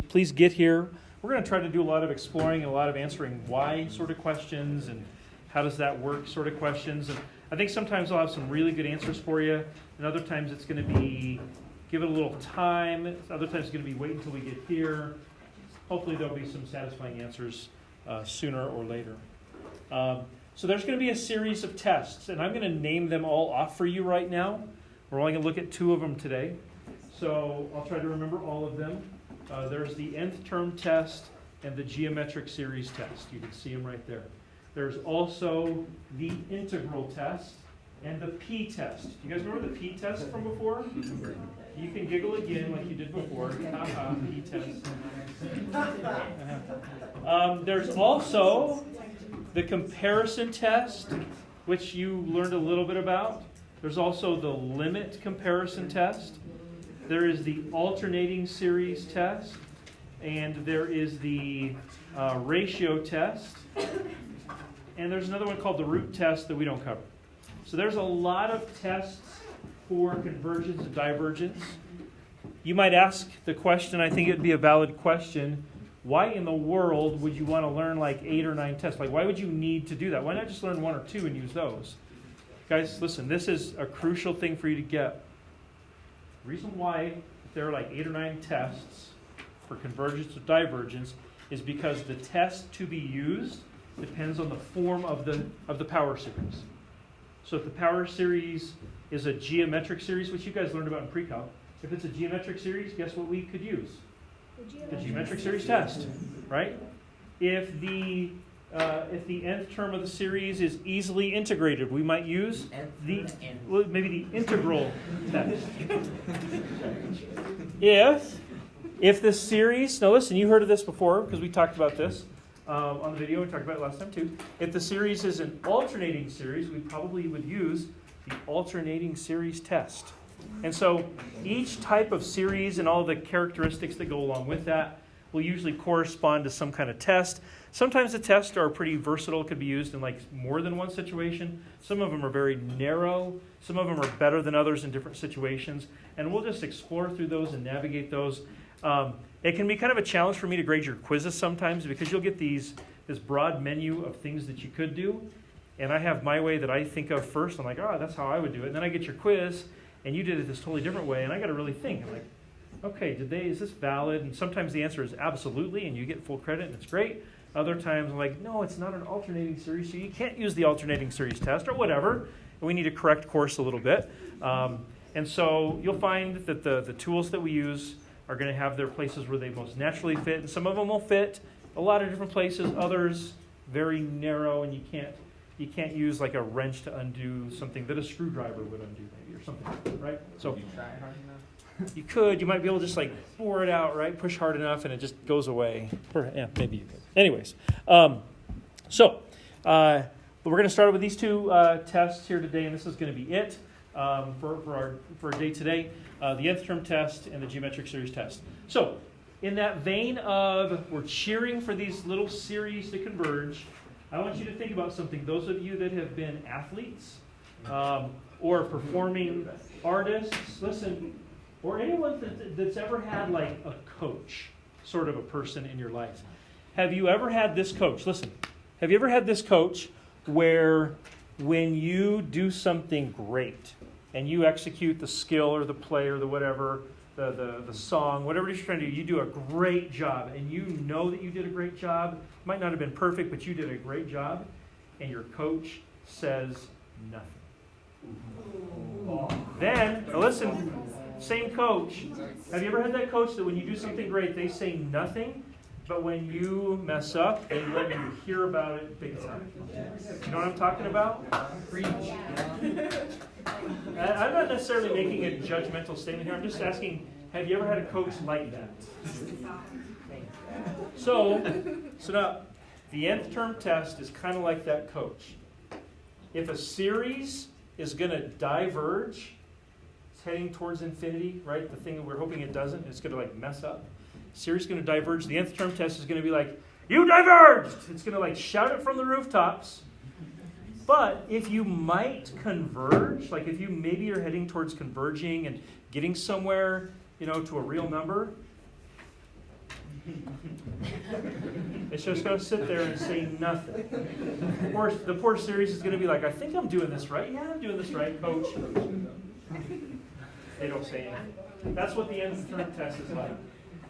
please get here. We're going to try to do a lot of exploring and a lot of answering why sort of questions and how does that work sort of questions. And I think sometimes I'll have some really good answers for you, and other times it's going to be give it a little time. Other times it's going to be wait until we get here. Hopefully there'll be some satisfying answers sooner or later. So there's going to be a series of tests, and I'm going to name them all off for you right now. We're only going to look at 2 of them today. So I'll try to remember all of them. There's the nth term test and the geometric series test. You can see them right there. There's also the integral test and the p-test. Do you guys remember the p-test from before? You can giggle again like you did before. Haha, p-test. There's also the comparison test, which you learned a little bit about. There's also the limit comparison test. There is the alternating series test. And there is the ratio test. And there's another one called the root test that we don't cover. So there's a lot of tests for convergence and divergence. You might ask the question, I think it would be a valid question, why in the world would you want to learn like 8 or 9 tests? Like, why would you need to do that? Why not just learn 1 or 2 and use those? Guys, listen, this is a crucial thing for you to get. The reason why there are like 8 or 9 tests for convergence or divergence is because the test to be used depends on the form of the power series. So if the power series is a geometric series, which you guys learned about in pre-calc, if it's a geometric series, guess what we could use? The geometric series test, right? If the nth term of the series is easily integrated, we might use maybe the integral test. If the series, now listen, you heard of this before because we talked about this on the video. We talked about it last time too. If the series is an alternating series, we probably would use the alternating series test. And so each type of series and all the characteristics that go along with that will usually correspond to some kind of test. Sometimes the tests are pretty versatile, could be used in like more than one situation. Some of them are very narrow. Some of them are better than others in different situations. And we'll just explore through those and navigate those. It can be kind of a challenge for me to grade your quizzes sometimes because you'll get this broad menu of things that you could do. And I have my way that I think of first. I'm like, oh, that's how I would do it. And then I get your quiz, and you did it this totally different way. And I got to really think. I'm like, okay, is this valid? And sometimes the answer is absolutely, and you get full credit, and it's great. Other times I'm like, no, it's not an alternating series, so you can't use the alternating series test or whatever. And we need to correct course a little bit. And so you'll find that the tools that we use are going to have their places where they most naturally fit. And some of them will fit a lot of different places. Others very narrow, and you can't use like a wrench to undo something that a screwdriver would undo maybe or something, right? So you try hard enough? You could. You might be able to just like bore it out, right? Push hard enough and it just goes away. Yeah, maybe you could. Anyways, but we're going to start with these 2 tests here today, and this is going to be it for our day today. The nth term test and the geometric series test. So in that vein of we're cheering for these little series to converge, I want you to think about something. Those of you that have been athletes or performing artists, listen, or anyone that's ever had like a coach, sort of a person in your life. Have you ever had this coach? Listen, have you ever had this coach where when you do something great and you execute the skill or the play or the whatever, the song, whatever it is you're trying to do, you do a great job and you know that you did a great job. It might not have been perfect, but you did a great job, and your coach says nothing. Then, now listen, same coach. Have you ever had that coach that when you do something great, they say nothing, but when you mess up, they let you hear about it big time? You know what I'm talking about? I'm not necessarily making a judgmental statement here. I'm just asking, have you ever had a coach like that? So now, the nth term test is kind of like that coach. If a series is going to diverge, it's heading towards infinity, right? The thing that we're hoping it doesn't, it's going to like mess up. Series is going to diverge. The nth term test is going to be like, you diverged! It's going to like shout it from the rooftops. But if you might converge, like if you maybe are heading towards converging and getting somewhere, to a real number, It's just going to sit there and say nothing. The poor series is going to be like, I think I'm doing this right. Yeah, I'm doing this right, coach. They don't say anything. That's what the nth term test is like.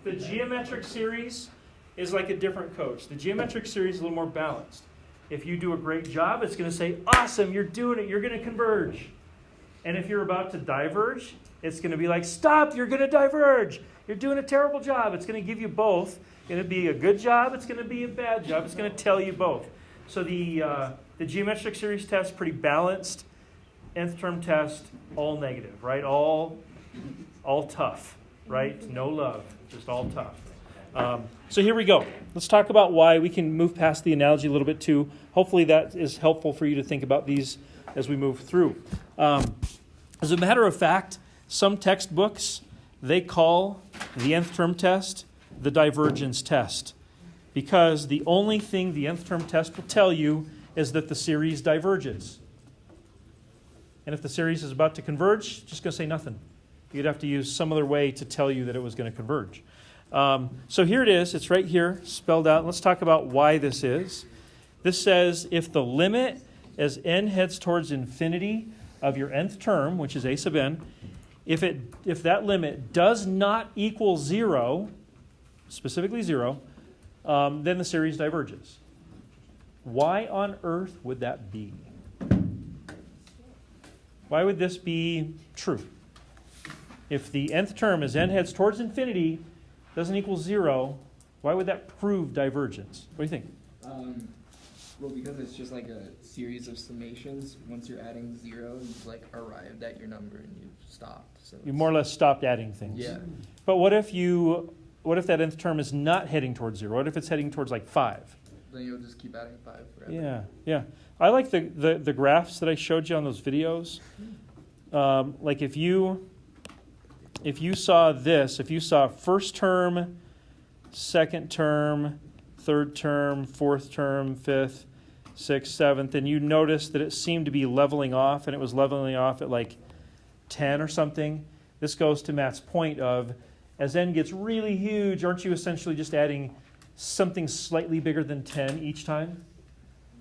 The geometric series is like a different coach. The geometric series is a little more balanced. If you do a great job, it's going to say, awesome, you're doing it, you're going to converge. And if you're about to diverge, it's going to be like, stop, you're going to diverge. You're doing a terrible job. It's going to give you both. It's going to be a good job, it's going to be a bad job. It's going to tell you both. So the geometric series test, pretty balanced. Nth term test, all negative, right? All tough, right? No love, just all tough. So here we go. Let's talk about why. We can move past the analogy a little bit too. Hopefully that is helpful for you to think about these as we move through. As a matter of fact, some textbooks, they call the nth term test the divergence test, because the only thing the nth term test will tell you is that the series diverges. And if the series is about to converge, just going to say nothing. You'd have to use some other way to tell you that it was going to converge. So here it is. It's right here, spelled out. Let's talk about why this is. This says if the limit as n heads towards infinity of your nth term, which is a sub n, if that limit does not equal 0, specifically 0, then the series diverges. Why on earth would that be? Why would this be true? If the nth term as n heads towards infinity doesn't equal 0, why would that prove divergence? What do you think? Well, because it's just like a series of summations. Once you're adding 0, you've like arrived at your number and you've stopped. So You more or less stopped adding things. Yeah. But what if that nth term is not heading towards 0? What if it's heading towards like 5? Then you'll just keep adding 5 forever. Yeah. I like the graphs that I showed you on those videos. Like if you saw this, if you saw first term, second term, third term, fourth term, fifth, sixth, seventh, and you noticed that it seemed to be leveling off, and it was leveling off at like 10 or something. This goes to Matt's point of, as n gets really huge, aren't you essentially just adding something slightly bigger than 10 each time?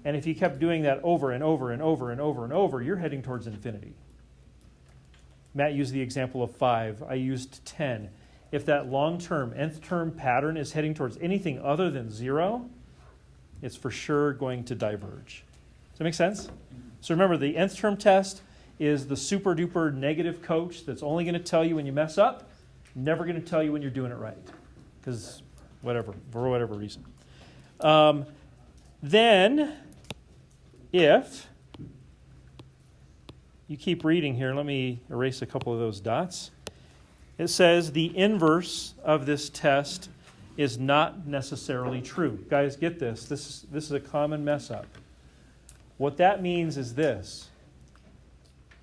And if you kept doing that over and over and over and over and over, you're heading towards infinity. Matt used the example of 5. I used 10. If that long-term, nth term pattern is heading towards anything other than 0, it's for sure going to diverge. Does that make sense? So remember, the nth term test is the super-duper negative coach that's only going to tell you when you mess up, never going to tell you when you're doing it right. Because for whatever reason. Then, if you keep reading here, let me erase a couple of those dots. It says the inverse of this test is not necessarily true. Guys, get this. This is a common mess up. What that means is this.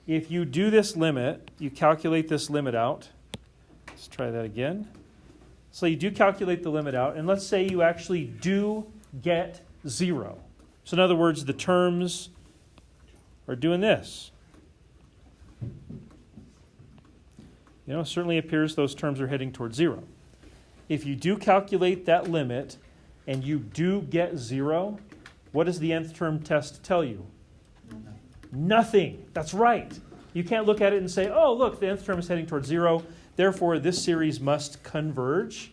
If you do this limit, you calculate this limit out. Let's try that again. So you do calculate the limit out, and let's say you actually do get 0. So in other words, the terms are doing this. It certainly appears those terms are heading towards 0. If you do calculate that limit and you do get 0, what does the nth term test tell you? Nothing. That's right. You can't look at it and say, oh, look, the nth term is heading towards 0. Therefore, this series must converge.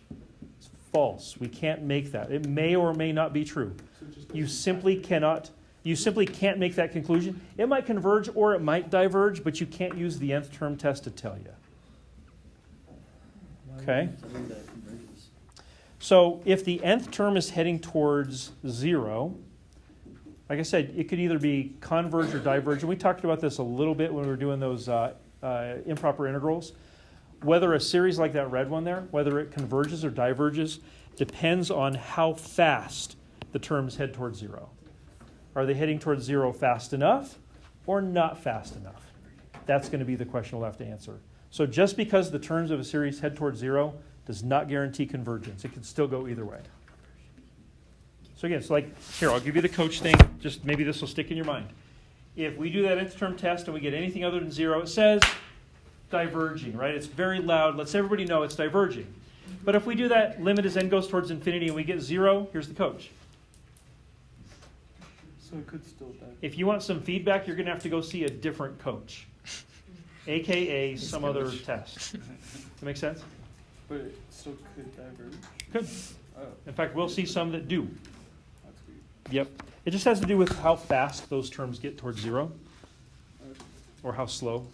It's false. We can't make that. It may or may not be true. You simply can't make that conclusion. It might converge or it might diverge, but you can't use the nth term test to tell you. Okay? So if the nth term is heading towards 0, like I said, it could either be converge or diverge. And we talked about this a little bit when we were doing those improper integrals. Whether a series like that red one there, whether it converges or diverges, depends on how fast the terms head towards 0. Are they heading towards 0 fast enough or not fast enough? That's going to be the question we'll have to answer. So just because the terms of a series head towards 0 does not guarantee convergence. It can still go either way. So again, here, I'll give you the coach thing. Just maybe this will stick in your mind. If we do that nth term test and we get anything other than 0, it says diverging, right? It's very loud. Lets everybody know it's diverging. But if we do that limit as n goes towards infinity and we get 0, here's the coach. So it could still die. If you want some feedback, you're going to have to go see a different coach, a.k.a. some other test. Does that make sense? But it still could diverge. Good. Oh, In fact, we'll see some that do. that's weird. Yep. It just has to do with how fast those terms get towards 0 Okay. or how slow.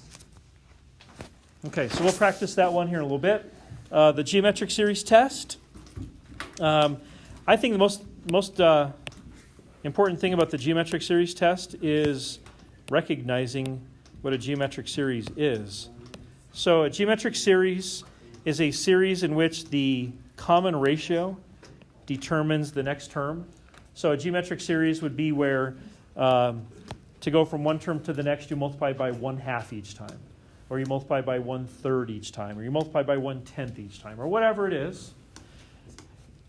Okay, so we'll practice that one here in a little bit. The geometric series test. I think the most important thing about the geometric series test is recognizing what a geometric series is. So a geometric series is a series in which the common ratio determines the next term. So a geometric series would be where to go from one term to the next, you multiply by 1/2 each time, or you multiply by 1/3 each time, or you multiply by 1/10 each time, or whatever it is.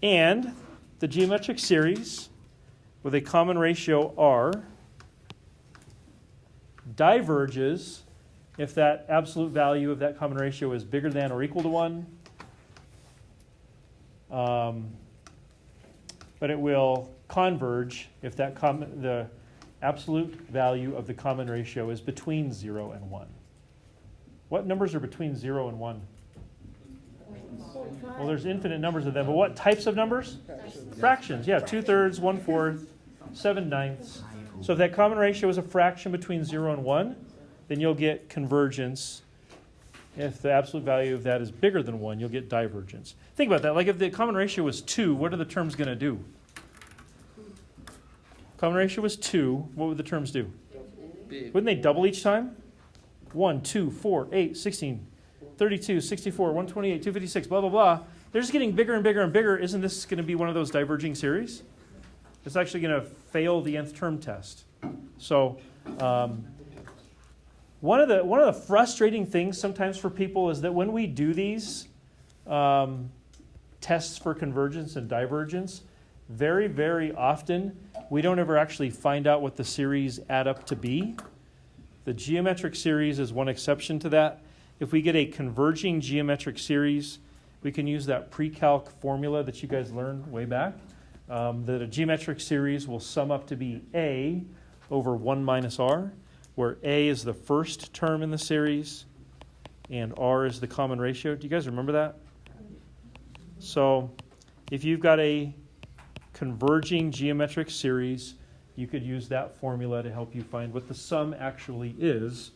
And the geometric series with a common ratio r diverges if that absolute value of that common ratio is bigger than or equal to 1. But it will converge if that the absolute value of the common ratio is between 0 and 1. What numbers are between 0 and 1? Well, there's infinite numbers of them, but what types of numbers? Fractions, yeah, 2/3, 1/4, 7/9. So if that common ratio is a fraction between 0 and 1, then you'll get convergence. If the absolute value of that is bigger than 1, you'll get divergence. Think about that. Like if the common ratio was 2, what are the terms going to do? Common ratio was 2, what would the terms do? Big. Wouldn't they double each time? 1, 2, 4, 8, 16, 32, 64, 128, 256, blah, blah, blah. They're just getting bigger and bigger and bigger. Isn't this going to be one of those diverging series? It's actually going to fail the nth term test. So one of the frustrating things sometimes for people is that when we do these tests for convergence and divergence, very, very often we don't ever actually find out what the series add up to be. The geometric series is one exception to that. If we get a converging geometric series, we can use that pre-calc formula that you guys learned way back, that a geometric series will sum up to be A over 1 minus R, where A is the first term in the series and R is the common ratio. Do you guys remember that? So if you've got a converging geometric series, you could use that formula to help you find what the sum actually is.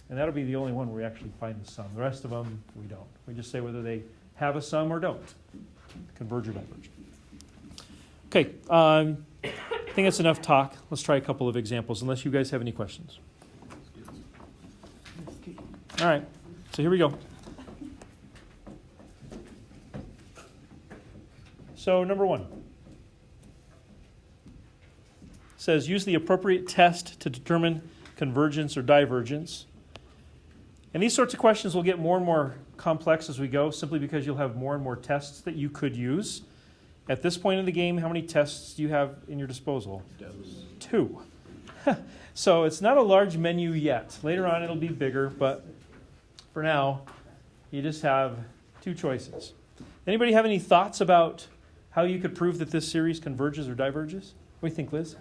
And that'll be the only one where we actually find the sum. The rest of them, we don't. We just say whether they have a sum or don't. Converge or diverge. Okay, I think that's enough talk. Let's try a couple of examples, unless you guys have any questions. All right, so here we go. So number 1 says use the appropriate test to determine convergence or divergence. And these sorts of questions will get more and more complex as we go, simply because you'll have more and more tests that you could use. At this point in the game, how many tests do you have in your disposal? 2. So it's not a large menu yet. Later on it'll be bigger, but for now, you just have 2 choices. Anybody have any thoughts about how you could prove that this series converges or diverges? What do you think, Liz?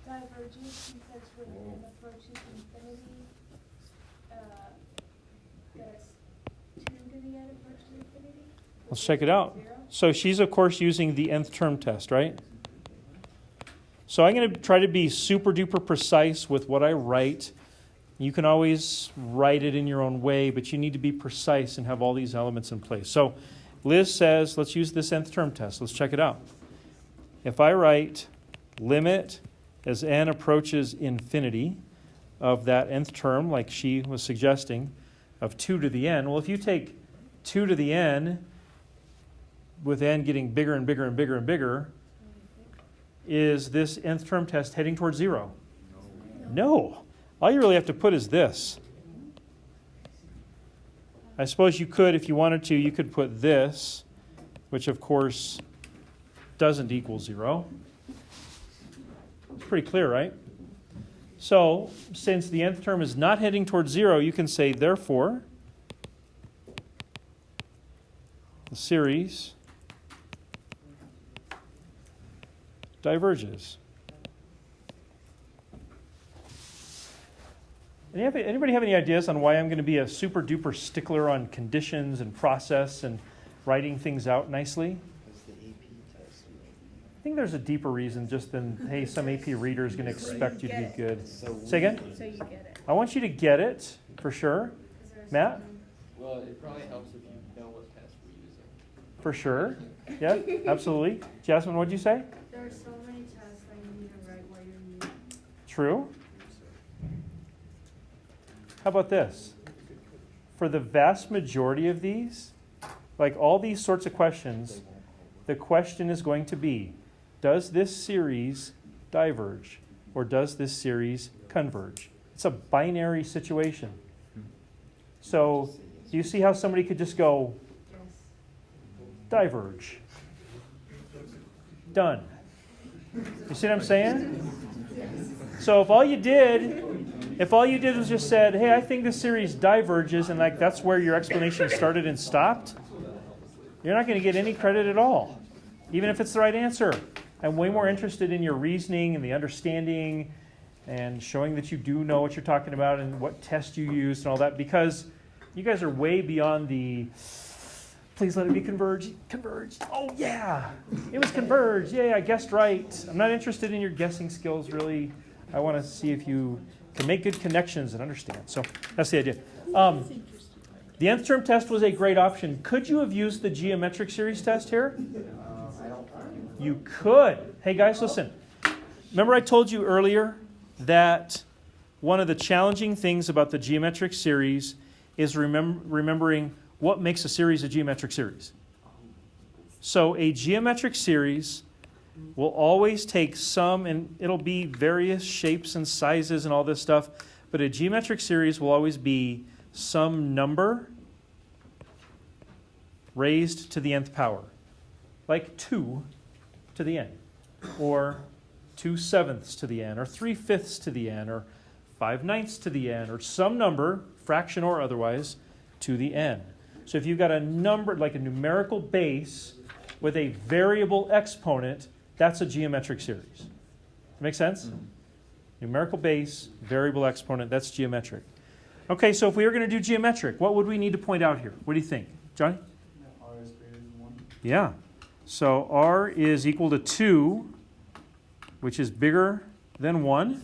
Diverges because when n approaches infinity, that's 2 to the n approaches infinity. Let's check it out. 0. So she's, of course, using the nth term test, right? So I'm going to try to be super duper precise with what I write. You can always write it in your own way, but you need to be precise and have all these elements in place. So Liz says, let's use this nth term test. Let's check it out. If I write limit as n approaches infinity of that nth term, like she was suggesting, of 2 to the n, well, if you take 2 to the n, with n getting bigger and bigger and bigger and bigger, is this nth term test heading towards 0? No. All you really have to put is this. I suppose you could, if you wanted to, you could put this, which of course doesn't equal 0. It's pretty clear, right? So, since the nth term is not heading towards 0, you can say, therefore, the series diverges. Anybody have any ideas on why I'm going to be a super duper stickler on conditions and process and writing things out nicely? Because the AP test. I think there's a deeper reason just than, hey, some AP reader is going to expect you to be good. So Say again? So you get it. I want you to get it, for sure. Is there Matt? something- Well, it probably helps if you know what test we're using. For sure. Yeah, absolutely. Jasmine, what'd you say? There are so many tests that you need to write while you're new. True. How about this? For the vast majority of these, like all these sorts of questions, the question is going to be, does this series diverge or does this series converge? It's a binary situation. So, do you see how somebody could just go, Yes. diverge? Done. You see what I'm saying? So if all you did was just said, hey, I think this series diverges, and like that's where your explanation started and stopped, you're not going to get any credit at all, even if it's the right answer. I'm way more interested in your reasoning and the understanding and showing that you do know what you're talking about and what test you used and all that, because you guys are way beyond the, please let it be converged. Oh, yeah, it was converged. Yay, I guessed right. I'm not interested in your guessing skills, really. I want to see if you can make good connections and understand. So that's the idea. The nth term test was a great option. Could you have used the geometric series test here? You could. Hey, guys, listen. Remember I told you earlier that one of the challenging things about the geometric series is remembering what makes a series a geometric series. So a geometric series will always take some, and it'll be various shapes and sizes and all this stuff, but a geometric series will always be some number raised to the nth power, like 2 to the n, or 2/7 to the n, or 3/5 to the n, or 5/9 to the n, or some number, fraction or otherwise, to the n. So if you've got a number, like a numerical base with a variable exponent, that's a geometric series. Make sense? Mm-hmm. Numerical base, variable exponent, that's geometric. Okay, so if we were going to do geometric, what would we need to point out here? What do you think? Johnny? R is greater than 1. Yeah. So R is equal to 2, which is bigger than 1.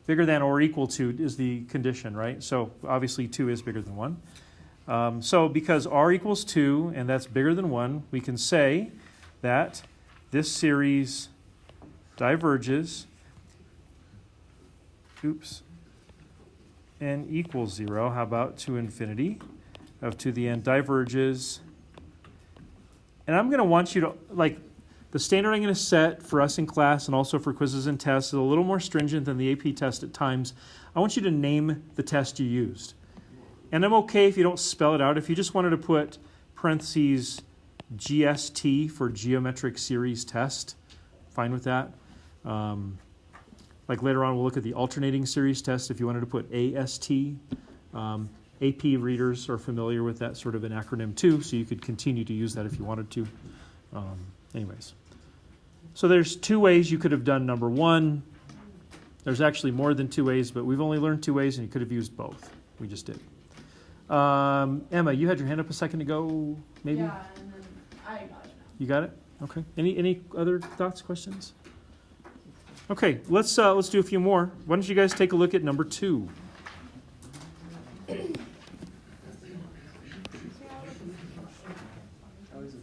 Bigger than or equal to is the condition, right? So obviously 2 is bigger than 1. So because R equals 2, and that's bigger than 1, we can say that this series diverges, n equals 0. How about to infinity of to the n diverges? And I'm going to want you to, like, the standard I'm going to set for us in class and also for quizzes and tests is a little more stringent than the AP test at times. I want you to name the test you used. And I'm okay if you don't spell it out. If you just wanted to put parentheses GST for geometric series test, fine with that. Like later on, we'll look at the alternating series test if you wanted to put AST. AP readers are familiar with that sort of an acronym too, so you could continue to use that if you wanted to. Anyways. So there's 2 ways you could have done number 1. There's actually more than 2 ways, but we've only learned 2 ways, and you could have used both. We just did. Emma, you had your hand up a second ago, maybe? Yeah, and then I got it now. You got it? Okay. Any other thoughts, questions? Okay, let's do a few more. Why don't you guys take a look at number 2? How is it?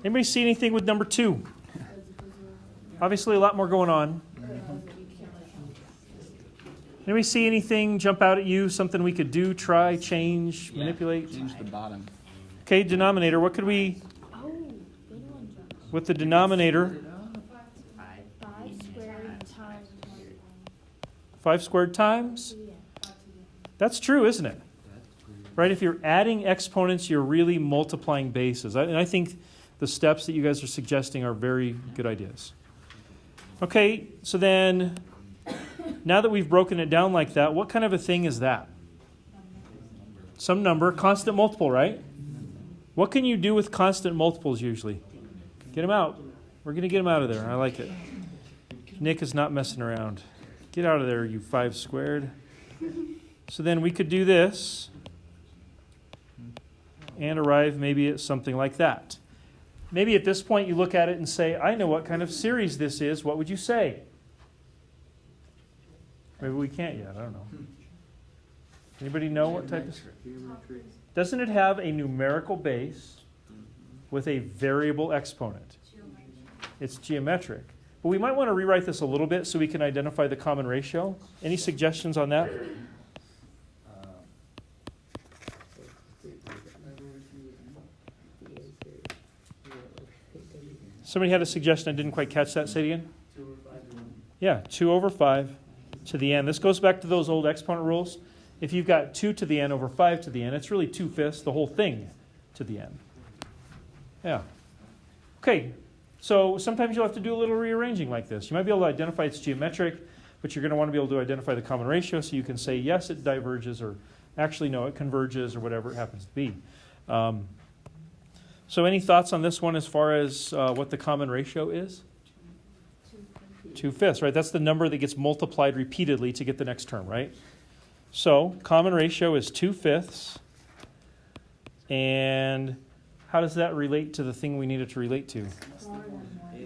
Anybody see anything with number 2? Obviously a lot more going on. Anybody see anything jump out at you? Something we could do, try, change, manipulate? Change the bottom. Okay, denominator. What could we, with the denominator, 5 squared times 5 squared times? That's true, isn't it? Right? If you're adding exponents, you're really multiplying bases. And I think the steps that you guys are suggesting are very good ideas. Okay, so then Now that we've broken it down like that, what kind of a thing is that? Some number, constant multiple, right? What can you do with constant multiples usually? Get them out. We're going to get them out of there. I like it. Nick is not messing around. Get out of there, you 5 squared. So then we could do this and arrive maybe at something like that. Maybe at this point you look at it and say, I know what kind of series this is. What would you say? Maybe we can't yet. I don't know. Anybody know what type of... Doesn't it have a numerical base with a variable exponent? It's geometric. But we might want to rewrite this a little bit so we can identify the common ratio. Any suggestions on that? Somebody had a suggestion. I didn't quite catch that. Say it again. 2 over 5 to 1. Yeah, 2 over 5 to the n. This goes back to those old exponent rules. If you've got 2 to the n over 5 to the n, it's really 2/5, the whole thing to the n. Yeah. Okay, so sometimes you'll have to do a little rearranging like this. You might be able to identify it's geometric, but you're going to want to be able to identify the common ratio so you can say, yes, it diverges, or actually, no, it converges, or whatever it happens to be. So any thoughts on this one as far as what the common ratio is? 2/5, right? That's the number that gets multiplied repeatedly to get the next term, right? So common ratio is 2/5. And how does that relate to the thing we need it to relate to?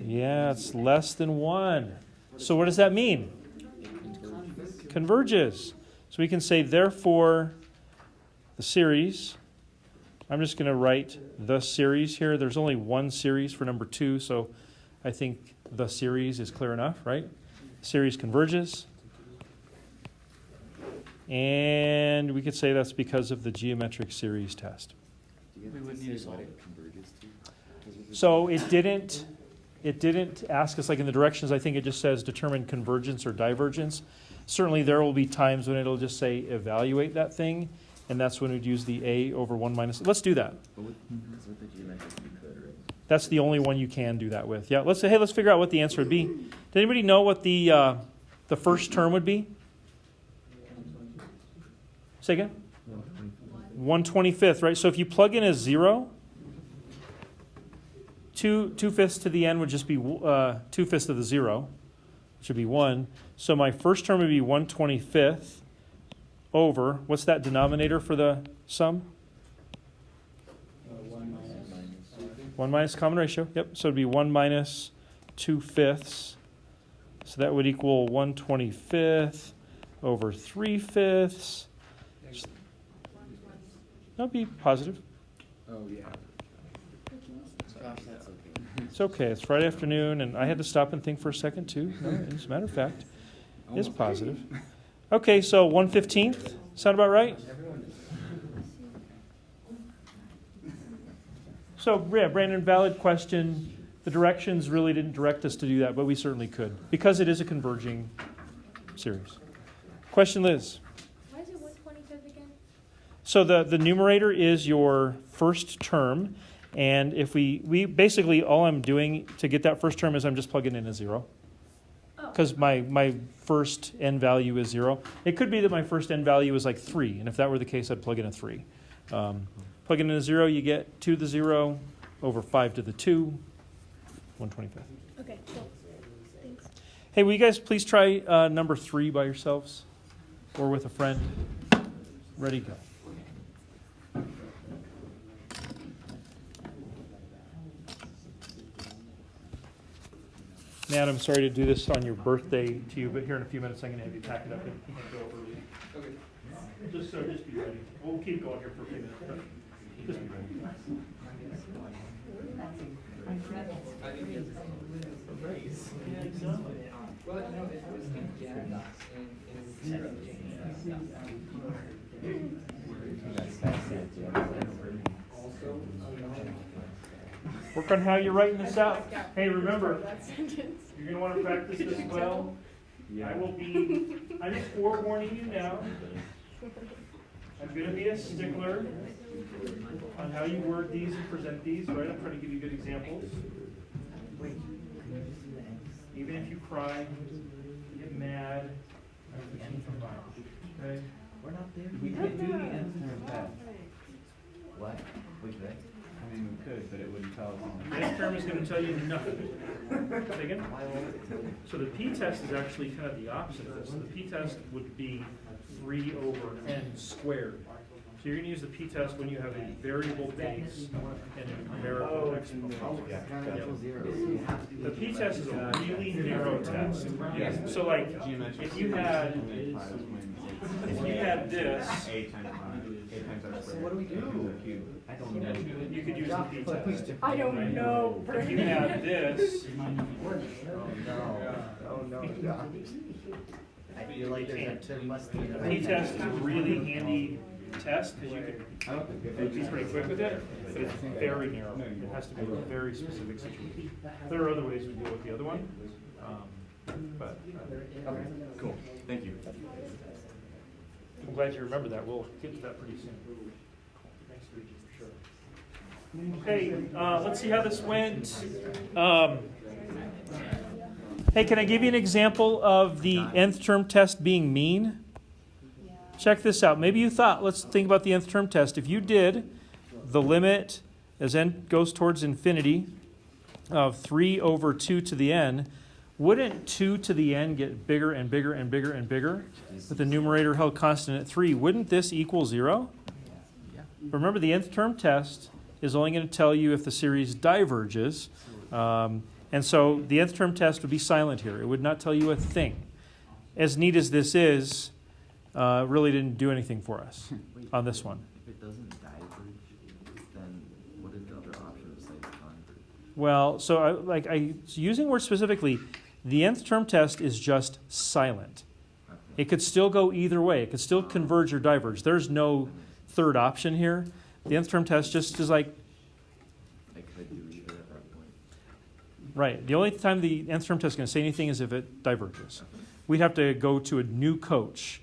Yeah, it's less than 1. So what does that mean? Converges. So we can say, therefore, the series... I'm just going to write the series here. There's only one series for number 2, so I think the series is clear enough, right? Series converges. And we could say that's because of the geometric series test. We wouldn't need to solve it. So it didn't ask us, like in the directions, I think it just says determine convergence or divergence. Certainly there will be times when it'll just say evaluate that thing. And that's when we'd use the a over 1 minus. Let's do that. With the geometric, you could, right? That's the only one you can do that with. Yeah. Let's say, hey, let's figure out what the answer would be. Did anybody know what the first term would be? Say again. 1/25, right? So if you plug in a 0, 2/5 to the n would just be 2/5 of the 0, which would be 1. So my first term would be 1/25. Over, what's that denominator for the sum? 1 minus common ratio. Yep, so it'd be 1 minus 2/5. So that would equal 1/25 over 3/5. That'd be positive. Oh, yeah. It's okay. It's Friday afternoon, and I had to stop and think for a second, too. No, as a matter of fact, it's positive. Okay, so 1/15. Sound about right? So, yeah, Brandon, valid question. The directions really didn't direct us to do that, but we certainly could, because it is a converging series. Question, Liz? Why is it 1/25 again? So the numerator is your first term, and if we basically, all I'm doing to get that first term is I'm just plugging in a 0. Because my first n value is 0. It could be that my first n value is like 3, and if that were the case, I'd plug in a 3. Plug in a 0, you get 2 to the 0 over 5 to the 2, 1/25. Okay, cool. Thanks. Hey, will you guys please try number 3 by yourselves or with a friend? Ready, go. Matt, I'm sorry to do this on your birthday to you, but here in a few minutes I'm going to have you pack it up and go early. Okay. Just be ready. We'll keep going here for a few minutes. But just be ready. I think it's a race. Well, you know, if it was Work on how you're writing this out. Hey, remember, you're going to want to practice this well. I'm just forewarning you now. I'm going to be a stickler on how you word these and present these, right? I'm trying to give you good examples. Even if you cry, you get mad, Okay. We're not there. We can't do the nth term test. What? We could. I mean, we could, but it wouldn't tell us The anything. nth term is going to tell you nothing. Say again? Why won't it tell you? So the p-test is actually kind of the opposite of this. The p-test would be 3 over n squared. So you're going to use the p-test when you have a variable base and a numerical exponent. The p-test is a really narrow test. So like, if you had this, A times R So squared. what do we do? Cube. I don't know. you could use the p-test. I don't know. If you had this, Oh no, Josh. I feel like there must be the p-test is a really handy test because you can be pretty quick with it, but it's very narrow. It has to be a very specific situation. There are other ways we deal with the other one, but Cool, thank you. I'm glad you remember that. We'll get to that pretty soon. Thanks, Reggie, for sure. Okay, let's see how this went. Hey, can I give you an example of the nth term test being mean? Check this out. Maybe you thought, let's think about the nth term test. If you did the limit as n goes towards infinity of 3 over 2 to the n, wouldn't 2 to the n get bigger and bigger and bigger and bigger with the numerator held constant at 3? Wouldn't this equal 0? Remember, the nth term test is only going to tell you if the series diverges. And so the nth term test would be silent here. It would not tell you a thing. As neat as this is, really didn't do anything for us on this one. If it doesn't diverge, then what is the other option besides converge? Well, so using words specifically, the nth term test is just silent. Okay. It could still go either way. It could still converge or diverge. There's no third option here. The nth term test just is like, I could do either at that point. right. The only time the nth term test is going to say anything is if it diverges. We'd have to go to a new coach,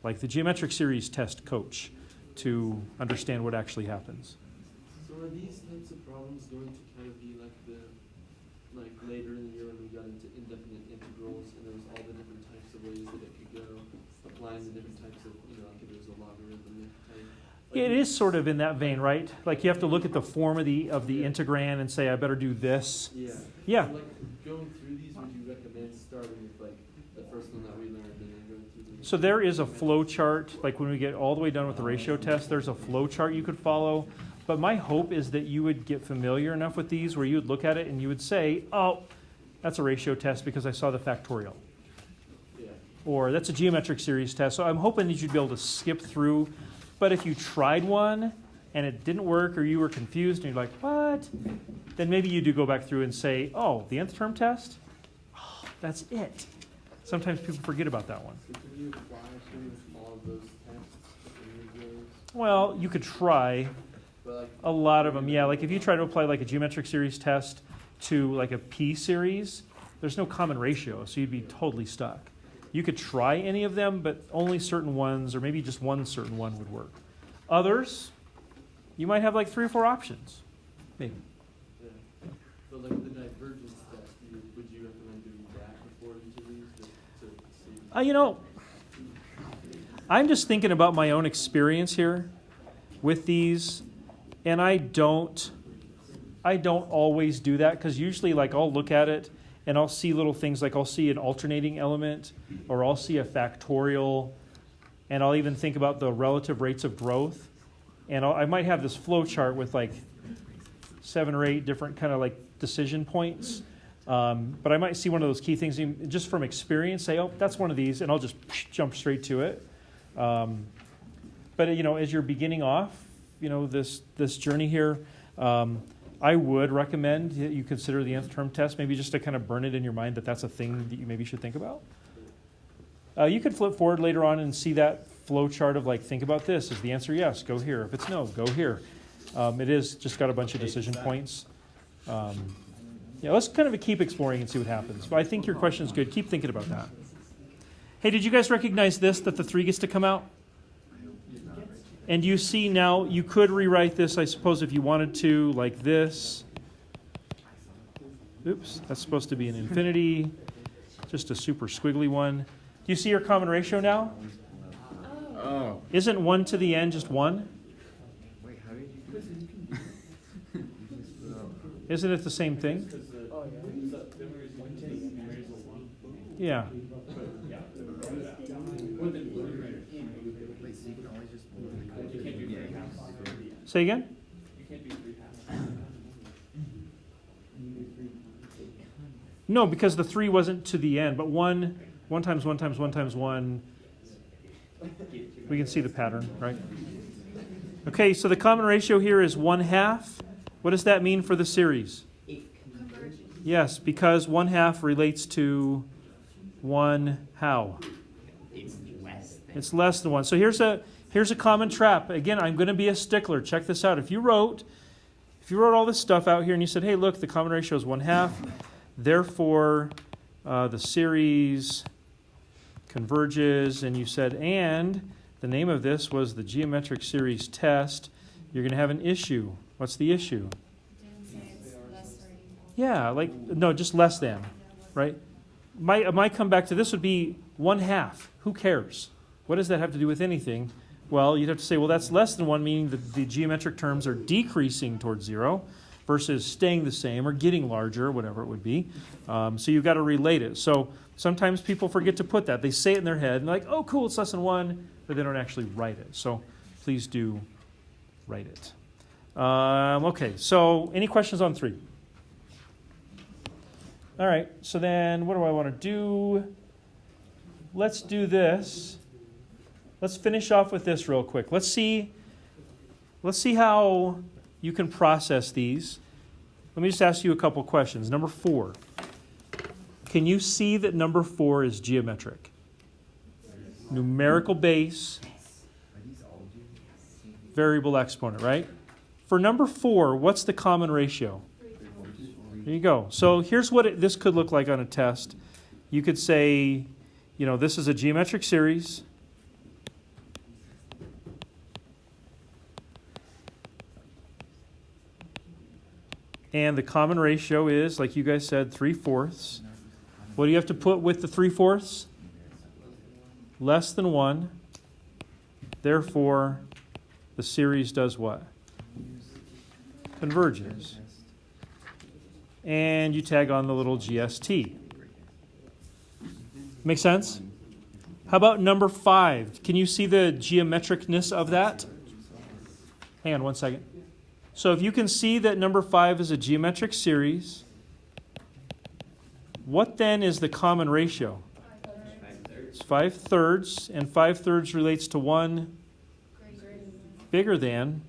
like the geometric series test coach, to understand what actually happens. So are these types of problems going to kind of be like later in the year when we got into indefinite integrals and there was all the different types of ways that it could go, applying the different types of, like if there's a logarithmic type. It is sort of in that vein, right? Like you have to look at the form of the integrand and say, I better do this. Yeah. Yeah. So like going through these, would you recommend starting with like the first one that we learned and then going through the So there is a flow chart, like when we get all the way done with the ratio test, there's a flow chart you could follow. But my hope is that you would get familiar enough with these where you would look at it and you would say, oh, that's a ratio test because I saw the factorial. Yeah. Or that's a geometric series test. So I'm hoping that you'd be able to skip through. But if you tried one and it didn't work or you were confused and you're like, what? Then maybe you do go back through and say, oh, the nth term test? Oh, that's it. Sometimes people forget about that one. So can you apply to all of those tests and use those? Well, you could try. But like A lot of them, yeah. Like if you try to apply like a geometric series test to like a P series, there's no common ratio, so you'd be totally stuck. You could try any of them, but only certain ones, or maybe just one certain one would work. Others, you might have like 3 or 4 options, maybe. yeah. But like the divergence test, would you recommend doing that before each of these to see? I'm just thinking about my own experience here with these, and I don't always do that because usually like I'll look at it and I'll see little things like I'll see an alternating element or I'll see a factorial, and I'll even think about the relative rates of growth, and I might have this flow chart with like 7 or 8 different kind of like decision points. But I might see one of those key things and just from experience say, oh, that's one of these, and I'll just jump straight to it. But as you're beginning off, this journey here, I would recommend that you consider the nth term test, maybe just to kind of burn it in your mind that that's a thing that you maybe should think about. You could flip forward later on and see that flow chart of like, think about this. Is the answer yes? Go here. If it's no, go here. It is just got a bunch of decision points. Let's kind of keep exploring and see what happens. But I think your question is good. Keep thinking about that. Hey, did you guys recognize this, that the 3 gets to come out? And you see now, you could rewrite this, I suppose, if you wanted to, like this. Oops, that's supposed to be an infinity, just a super squiggly one. you see your common ratio now? Oh. Isn't 1 to the n just 1? Wait, how did you? Isn't it the same thing? Yeah. Say again? No, because the 3 wasn't to the end, but 1 times 1 times 1 times 1, we can see the pattern, right? Okay, so the common ratio here is 1/2. What does that mean for the series? Yes, because 1/2 relates to 1 how? It's less than 1. So here's a common trap. Again, I'm going to be a stickler. Check this out. If you wrote all this stuff out here and you said, hey, look, the common ratio is 1/2, therefore the series converges, and you said, and the name of this was the geometric series test, you're going to have an issue. What's the issue? Yeah, no, just less than, right? My comeback to this would be 1/2. Who cares? What does that have to do with anything? Well, you'd have to say, well, that's less than 1, meaning that the geometric terms are decreasing towards 0 versus staying the same or getting larger, whatever it would be. So you've got to relate it. So sometimes people forget to put that. They say it in their head, and they're like, oh, cool, it's less than 1, but they don't actually write it. So please do write it. Okay, so any questions on 3? All right, so then what do I want to do? Let's do this. Let's finish off with this real quick. Let's see how you can process these. Let me just ask you a couple questions. Number 4. Can you see that number 4 is geometric? Numerical base, variable exponent, right? For number 4, what's the common ratio? There you go. So here's what this could look like on a test. You could say, this is a geometric series. And the common ratio is, like you guys said, 3/4. What do you have to put with the 3/4? Less than 1. Therefore, the series does what? Converges. And you tag on the little GST. Make sense? How about number 5? Can you see the geometricness of that? Hang on one second. So if you can see that number 5 is a geometric series, what then is the common ratio? It's 5/3, and 5/3 relates to 1 bigger than,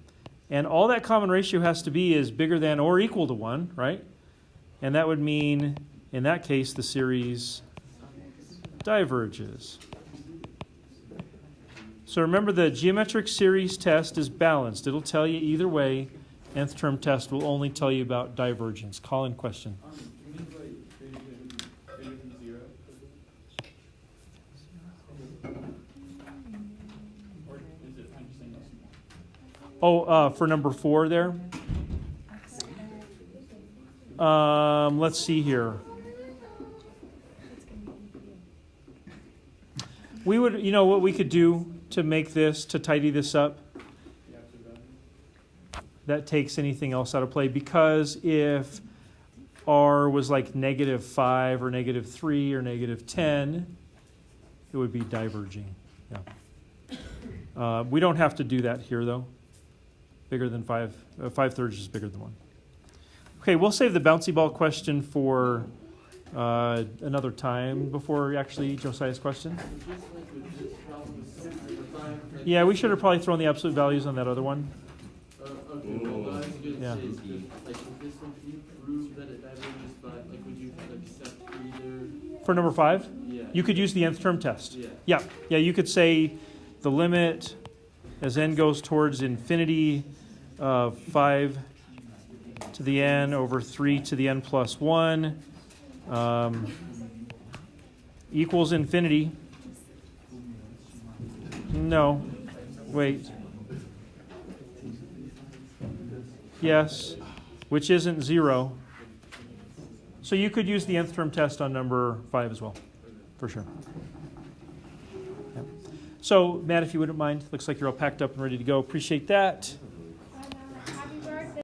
and all that common ratio has to be is bigger than or equal to 1, right? And that would mean, in that case, the series diverges. So remember, the geometric series test is balanced. It'll tell you either way. Nth term test will only tell you about divergence. Call in question. For number 4 there. Let's see here. We would, what we could do to make this, to tidy this up, that takes anything else out of play, because if R was like -5 or -3 or -10, it would be diverging. Yeah. We don't have to do that here, though. Bigger than 5. 5/3 is bigger than 1. Okay, we'll save the bouncy ball question for another time before actually Josiah's question. Yeah, we should have probably thrown the absolute values on that other one. Okay, well, I was gonna Yeah. say, with this one, can you prove that it diverges by, would you accept either? For number 5, Yeah. you could use the nth term test. Yeah. Yeah, you could say the limit as n goes towards infinity of 5 to the n over 3 to the n plus 1 equals infinity. No, wait. Yes, which isn't 0. So you could use the nth term test on number 5 as well, for sure. So, Matt, if you wouldn't mind, looks like you're all packed up and ready to go. Appreciate that.